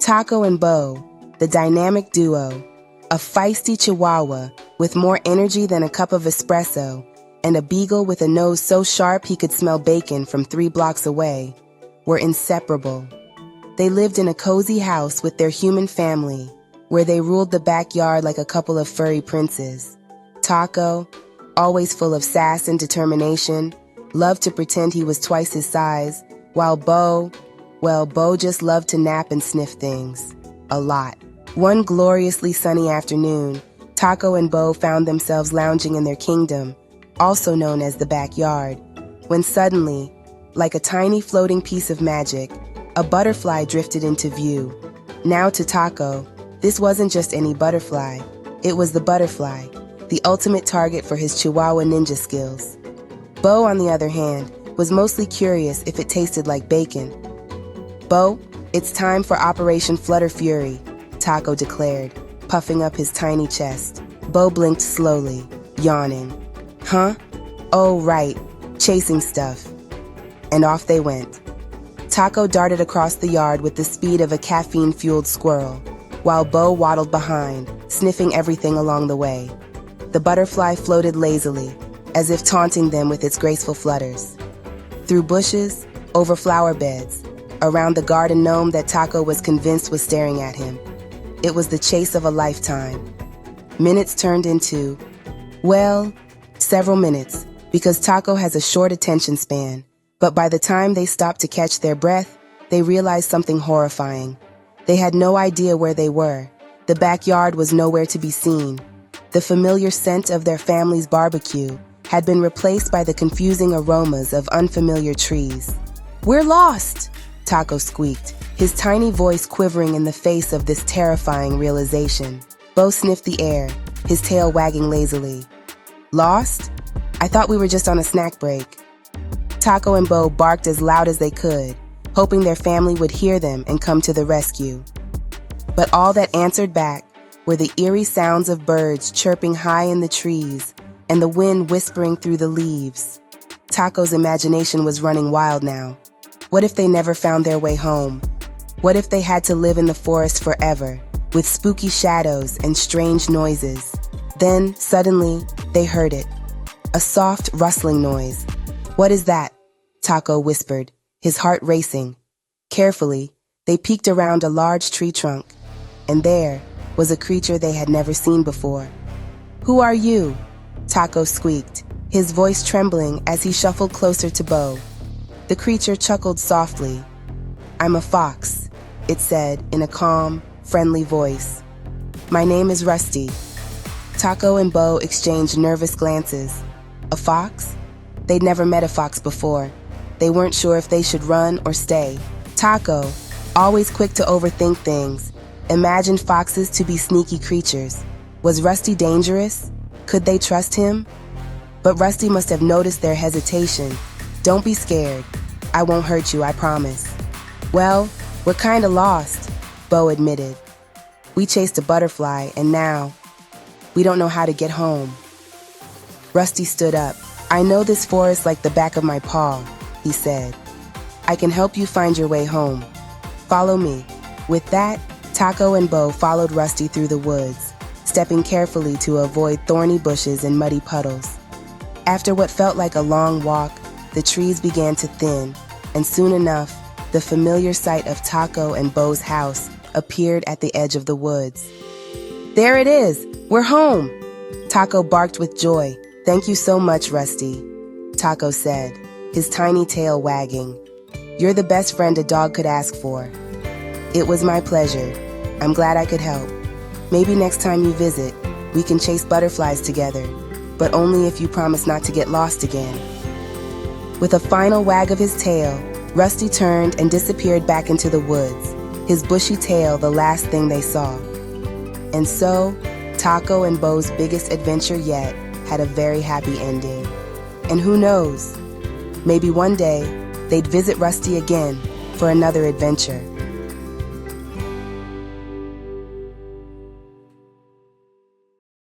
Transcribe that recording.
Taco and Bo, the dynamic duo, a feisty chihuahua with more energy than a cup of espresso, and a beagle with a nose so sharp he could smell bacon from 3 blocks away, were inseparable. They lived in a cozy house with their human family, where they ruled the backyard like a couple of furry princes. Taco, always full of sass and determination, loved to pretend he was twice his size, while Bo just loved to nap and sniff things. A lot. One gloriously sunny afternoon, Taco and Bo found themselves lounging in their kingdom, also known as the backyard, when suddenly, like a tiny floating piece of magic, a butterfly drifted into view. Now to Taco, this wasn't just any butterfly. It was the butterfly, the ultimate target for his Chihuahua ninja skills. Bo, on the other hand, was mostly curious if it tasted like bacon. "Bo, it's time for Operation Flutter Fury," Taco declared, puffing up his tiny chest. Bo blinked slowly, yawning. "Huh? Oh, right, chasing stuff." And off they went. Taco darted across the yard with the speed of a caffeine-fueled squirrel, while Bo waddled behind, sniffing everything along the way. The butterfly floated lazily, as if taunting them with its graceful flutters. Through bushes, over flower beds, around the garden gnome that Taco was convinced was staring at him. It was the chase of a lifetime. Minutes turned into, several minutes, because Taco has a short attention span. But by the time they stopped to catch their breath, they realized something horrifying. They had no idea where they were. The backyard was nowhere to be seen. The familiar scent of their family's barbecue had been replaced by the confusing aromas of unfamiliar trees. "We're lost!" Taco squeaked, his tiny voice quivering in the face of this terrifying realization. Bo sniffed the air, his tail wagging lazily. "Lost? I thought we were just on a snack break." Taco and Bo barked as loud as they could, hoping their family would hear them and come to the rescue. But all that answered back were the eerie sounds of birds chirping high in the trees and the wind whispering through the leaves. Taco's imagination was running wild now. What if they never found their way home? What if they had to live in the forest forever, with spooky shadows and strange noises? Then, suddenly, they heard it. A soft, rustling noise. "What is that?" Taco whispered, his heart racing. Carefully, they peeked around a large tree trunk, and there was a creature they had never seen before. "Who are you?" Taco squeaked, his voice trembling as he shuffled closer to Bo. The creature chuckled softly. "I'm a fox," it said in a calm, friendly voice. "My name is Rusty." Taco and Bo exchanged nervous glances. A fox? They'd never met a fox before. They weren't sure if they should run or stay. Taco, always quick to overthink things, imagined foxes to be sneaky creatures. Was Rusty dangerous? Could they trust him? But Rusty must have noticed their hesitation. "Don't be scared. I won't hurt you, I promise." "Well, we're kinda lost," Bo admitted. "We chased a butterfly, and now we don't know how to get home." Rusty stood up. "I know this forest like the back of my paw," he said. "I can help you find your way home. Follow me." With that, Taco and Bo followed Rusty through the woods, stepping carefully to avoid thorny bushes and muddy puddles. After what felt like a long walk, the trees began to thin, and soon enough, the familiar sight of Taco and Bo's house appeared at the edge of the woods. "There it is! We're home!" Taco barked with joy. "Thank you so much, Rusty," Taco said, his tiny tail wagging. "You're the best friend a dog could ask for." "It was my pleasure. I'm glad I could help. Maybe next time you visit, we can chase butterflies together, but only if you promise not to get lost again." With a final wag of his tail, Rusty turned and disappeared back into the woods, his bushy tail the last thing they saw. And so, Taco and Bo's biggest adventure yet had a very happy ending. And who knows, maybe one day they'd visit Rusty again for another adventure.